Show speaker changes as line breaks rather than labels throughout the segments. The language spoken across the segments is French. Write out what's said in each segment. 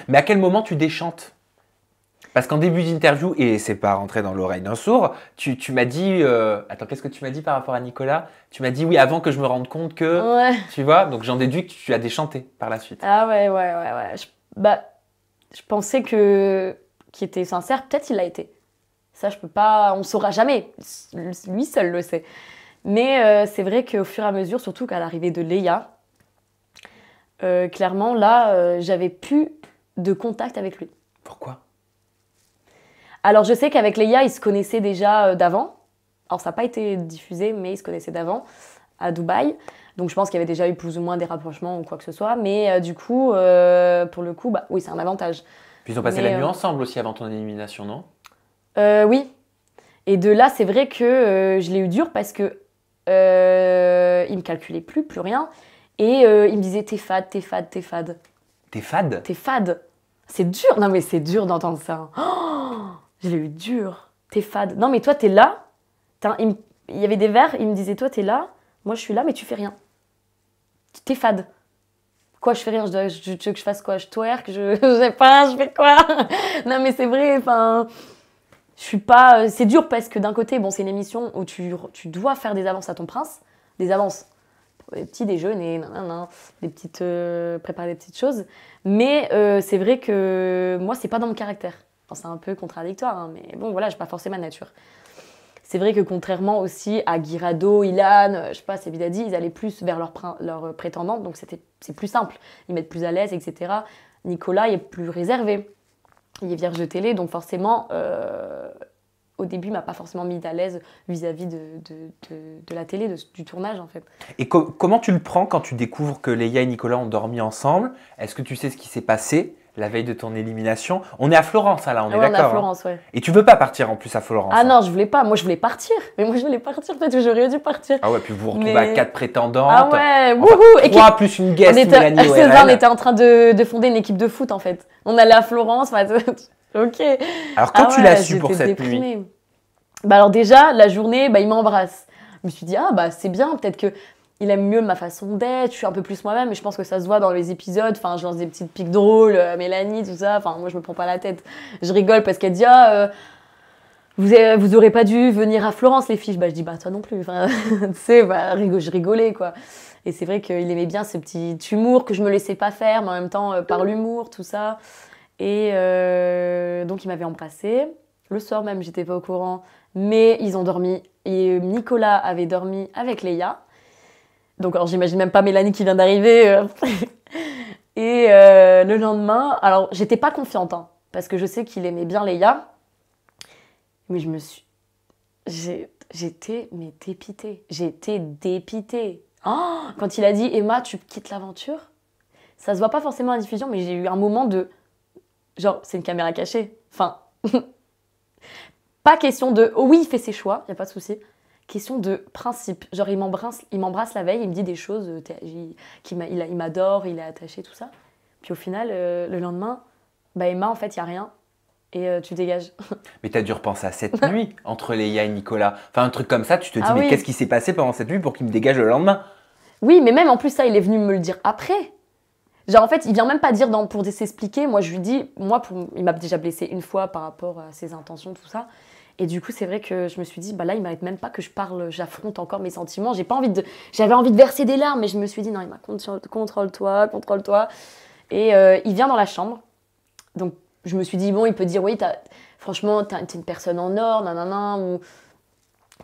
Mais à quel moment tu déchantes? Parce qu'en début d'interview, et c'est pas rentré dans l'oreille d'un sourd, tu m'as dit… attends, qu'est-ce que tu m'as dit par rapport à Nicolas? Tu m'as dit oui, avant que je me rende compte que…
Ouais.
Tu vois, donc j'en déduis que tu as déchanté par la suite.
Ah ouais. Je pensais que qu'il était sincère, peut-être il l'a été. Ça, je peux pas, on saura jamais. Lui seul le sait. Mais c'est vrai qu'au fur et à mesure, surtout qu'à l'arrivée de Léa, clairement, là, j'avais plus de contact avec lui.
Pourquoi?
Alors, je sais qu'avec Léa, ils se connaissaient déjà d'avant. Alors, ça n'a pas été diffusé, mais ils se connaissaient d'avant, à Dubaï. Donc, je pense qu'il y avait déjà eu plus ou moins des rapprochements ou quoi que ce soit. Mais du coup, pour le coup, bah, oui, c'est un avantage.
Puis ils ont passé
Mais,
la nuit ensemble aussi avant ton élimination, non?
Oui. Et de là, c'est vrai que je l'ai eu dur parce que il me calculait plus rien. Et il me disait, t'es fade.
T'es fade?
T'es fade. C'est dur. Non, mais c'est dur d'entendre ça. Oh, je l'ai eu dur. T'es fade. Non, mais toi, t'es là. Il y avait des vers, il me disait, toi, t'es là. Moi, je suis là, mais tu fais rien. T'es fade. Quoi, je fais rien? Tu veux que je fasse quoi? Je twerk? Je sais pas, je fais quoi? Non, mais c'est vrai, enfin… Je suis pas… C'est dur parce que d'un côté, bon, c'est une émission où tu dois faire des avances à ton prince. Des avances. Des petits déjeuners, des petites… préparer des petites choses. Mais c'est vrai que moi, c'est pas dans mon caractère. Enfin, c'est un peu contradictoire, hein, mais bon, voilà, j'ai pas forcé ma nature. C'est vrai que contrairement aussi à Guirado, Ilan, je sais pas, Sebidadi, ils allaient plus vers leur prétendante, donc c'est plus simple. Ils mettent plus à l'aise, etc. Nicolas est plus réservé. Il est vierge de télé, donc forcément, au début, il m'a pas forcément mis à l'aise vis-à-vis de la télé, du tournage en fait.
Et comment tu le prends quand tu découvres que Léa et Nicolas ont dormi ensemble? Est-ce que tu sais ce qui s'est passé la veille de ton élimination? On est à Florence, là, on est
Ouais, on est à
d'accord, hein?
Florence, ouais.
Et tu veux pas partir en plus à Florence?
Ah
hein?
non, je voulais pas. Moi, je voulais partir. Mais moi, je voulais partir. Peut-être que j'aurais dû partir.
Ah ouais, puis vous vous retrouvez
Mais…
à 4 prétendantes.
Ah ouais,
Enfin,
wouhou!
3 plus une guest, Mélanie
C'est ça, on
ORL.
était en train de fonder une équipe de foot en fait. On allait à Florence, enfin, ok.
Alors quand
Ah
tu l'as
ouais,
su pour
j'étais
cette nuit,
déprimée. Bah alors déjà, la journée, bah, il m'embrasse. Je me suis dit, ah bah c'est bien, peut-être que il aime mieux ma façon d'être, je suis un peu plus moi-même, et je pense que ça se voit dans les épisodes. Enfin, je lance des petites piques drôles, Mélanie, tout ça. Enfin, moi, je me prends pas la tête. Je rigole parce qu'elle dit, ah, vous aurez pas dû venir à Florence, les filles. Bah, je dis, bah, toi non plus. Enfin, tu sais, bah, je rigolais, quoi. Et c'est vrai qu'il aimait bien ce petit humour que je me laissais pas faire, mais en même temps, par l'humour, tout ça. Et donc, il m'avait embrassée. Le soir même, j'étais pas au courant, mais ils ont dormi. Et Nicolas avait dormi avec Léa. Donc, alors, j'imagine même pas Mélanie qui vient d'arriver. Et le lendemain, alors, j'étais pas confiante, hein, parce que je sais qu'il aimait bien Léa. Mais j'étais mais dépitée. J'étais dépitée. Oh, quand il a dit, Emma, tu quittes l'aventure, ça se voit pas forcément à la diffusion, mais j'ai eu un moment de… Genre, c'est une caméra cachée. Enfin, pas question de… Oh oui, il fait ses choix, y a pas de souci. Question de principe. Genre, il m'embrasse la veille, il me dit des choses, il m'adore, il est attaché, tout ça. Puis au final, le lendemain, bah Emma, en fait, il y a rien. Et tu dégages.
mais t'as dû repenser à cette nuit entre Léa et Nicolas. Enfin, un truc comme ça, tu te dis,
Ah
mais
oui.
qu'est-ce qui s'est passé pendant cette nuit pour qu'il me dégage le lendemain?
Oui, mais même en plus, ça, il est venu me le dire après. Genre, en fait, il vient même pas dire pour s'expliquer. Moi, je lui dis, il m'a déjà blessé une fois par rapport à ses intentions, tout ça. Et du coup, c'est vrai que je me suis dit, bah là, il mérite même pas que je parle, j'affronte encore mes sentiments. J'avais envie de verser des larmes, mais je me suis dit, non, contrôle-toi. Et il vient dans la chambre. Donc, je me suis dit, bon, il peut dire, oui, franchement, t'es une personne en or, nanana, ou…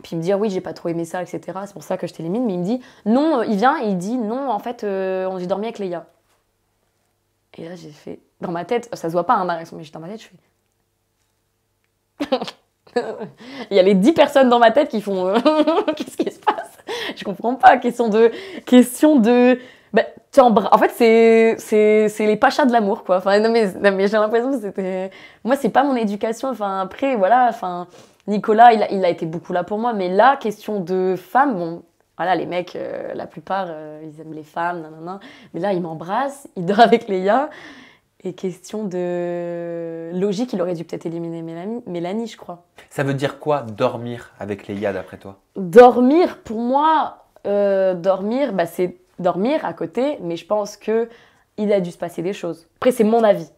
Puis il me dit, ah oui, j'ai pas trop aimé ça, etc. C'est pour ça que je t'élimine. Mais il me dit, non, il vient et il dit, non, en fait, j'ai dormi avec Léa. Et là, j'ai fait, dans ma tête, ça se voit pas, hein, ma réaction, mais dans ma tête, je fais… Il y a les 10 personnes dans ma tête qui font, qu'est-ce qui se passe? Je comprends pas, question de… Bah, en fait, c'est les pachas de l'amour, quoi. Enfin, non, mais j'ai l'impression que c'était… Moi, c'est pas mon éducation. Enfin, après, voilà, enfin… Nicolas, il a été beaucoup là pour moi, mais là, question de femme, bon, voilà, les mecs, la plupart, ils aiment les femmes, nanana. Mais là, il m'embrasse, il dort avec Léa. Et question de logique, il aurait dû peut-être éliminer Mélanie, je crois.
Ça veut dire quoi, dormir avec Léa, d'après toi?
Dormir, pour moi, dormir, c'est dormir à côté, mais je pense qu'il a dû se passer des choses. Après, c'est mon avis.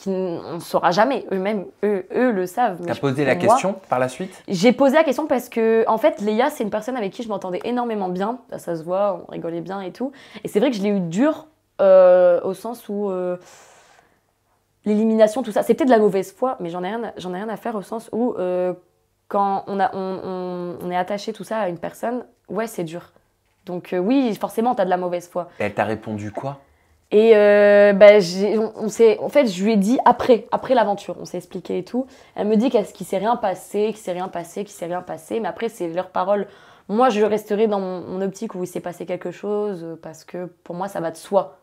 on ne saura jamais. Eux-mêmes, eux le savent.
T'as posé la question par la suite?
J'ai posé la question parce que, en fait, Léa, c'est une personne avec qui je m'entendais énormément bien. Ça se voit, on rigolait bien et tout. Et c'est vrai que je l'ai eu dur au sens où l'élimination, tout ça, c'est peut-être de la mauvaise foi, mais j'en ai rien à faire au sens où quand on est attaché tout ça à une personne, ouais, c'est dur. Donc oui, forcément, t'as de la mauvaise foi.
Et elle t'a répondu quoi?
Et en fait, je lui ai dit après l'aventure, on s'est expliqué et tout. Elle me dit qu'il s'est rien passé, mais après, c'est leur parole. Moi, je resterai dans mon optique où il s'est passé quelque chose, parce que pour moi, ça va de soi.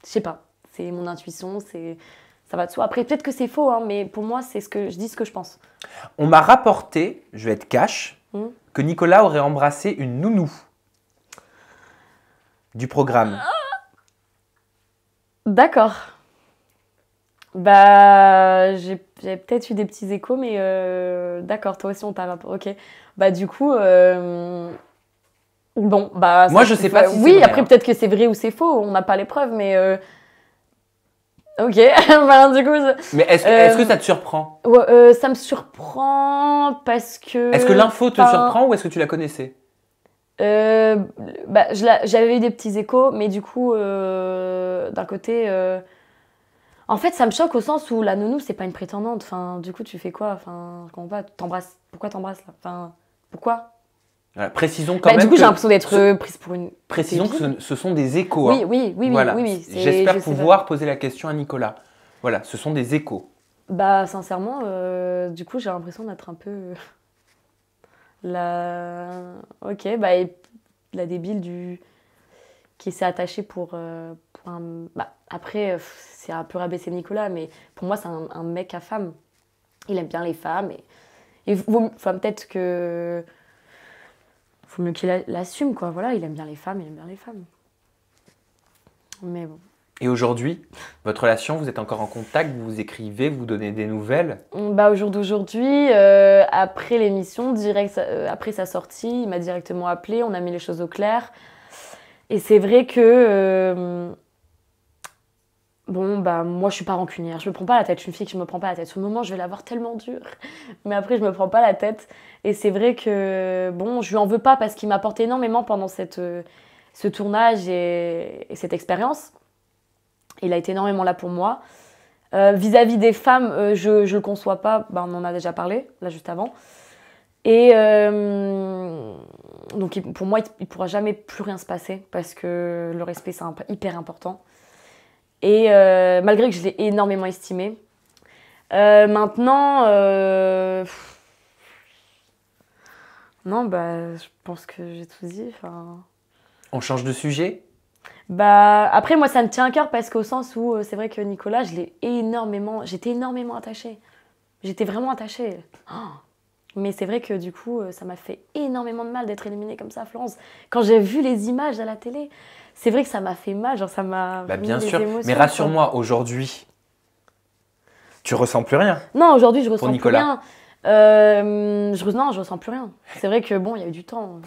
Je sais pas, c'est mon intuition, ça va de soi. Après, peut-être que c'est faux, hein, mais pour moi, c'est je dis ce que je pense.
On m'a rapporté, je vais être cash, que Nicolas aurait embrassé une nounou du programme.
D'accord. Bah, j'ai peut-être eu des petits échos, mais d'accord, toi aussi on t'a rapporté. Ok. Bah, du coup, bon, bah.
Moi, je sais pas si c'est
oui,
vrai,
après,
hein.
peut-être que c'est vrai ou c'est faux, on n'a pas les preuves, mais. Ok, bah, du coup.
Mais est-ce que ça te surprend?
Ouais, ça me surprend parce que.
Est-ce que l'info te surprend ou est-ce que tu la connaissais?
Bah, j'avais eu des petits échos, mais du coup, d'un côté. En fait, ça me choque au sens où la nounou, c'est pas une prétendante. Enfin, du coup, tu fais quoi? Enfin, je comprends pas. T'embrasses. Pourquoi t'embrasses là? Enfin, pourquoi?
Voilà, précisons quand même.
Du coup, j'ai l'impression d'être prise pour une.
Précisons que ce sont des échos.
Oui,
hein.
oui.
Voilà. J'espère
je sais
pouvoir poser la question à Nicolas. Voilà, ce sont des échos.
Bah, sincèrement, du coup, j'ai l'impression d'être un peu Ok, bah, et la débile qui s'est attachée pour un. Bah, après, c'est un peu rabaisser Nicolas, mais pour moi, c'est un mec à femme. Il aime bien les femmes. Enfin, peut-être que. Faut mieux qu'il l'assume, quoi. Voilà, il aime bien les femmes, il aime bien les femmes. Mais bon.
Et aujourd'hui, votre relation, vous êtes encore en contact, vous vous écrivez, vous donnez des nouvelles?
Bah, au jour d'aujourd'hui, après l'émission, après sa sortie, il m'a directement appelé, on a mis les choses au clair. Et c'est vrai que, bon, bah, moi, je suis pas rancunière, je me prends pas la tête, je suis une fille qui me prend pas la tête. Sur le moment, je vais l'avoir tellement dur, mais après, je me prends pas la tête. Et c'est vrai que, bon, je lui en veux pas parce qu'il m'a apporté énormément pendant ce tournage et cette expérience. Il a été énormément là pour moi. Vis-à-vis des femmes, je le conçois pas, bah, on en a déjà parlé, là, juste avant. Et donc, pour moi, il pourra jamais plus rien se passer parce que le respect, c'est hyper important. Et malgré que je l'ai énormément estimé. Maintenant, non, bah, je pense que j'ai tout dit.
On change de sujet?
Bah, après, moi, ça me tient à cœur parce qu'au sens où c'est vrai que Nicolas, j'étais énormément attachée. J'étais vraiment attachée. Oh. Mais c'est vrai que du coup, ça m'a fait énormément de mal d'être éliminée comme ça à Florence. Quand j'ai vu les images à la télé, c'est vrai que ça m'a fait mal, genre ça m'a mis
bien
des
sûr,
émotions.
mais rassure-moi, aujourd'hui, tu ressens plus rien?
Non, aujourd'hui, je ressens plus
Nicolas.
rien. Non, je ressens plus rien. C'est vrai que bon, il y a eu du temps.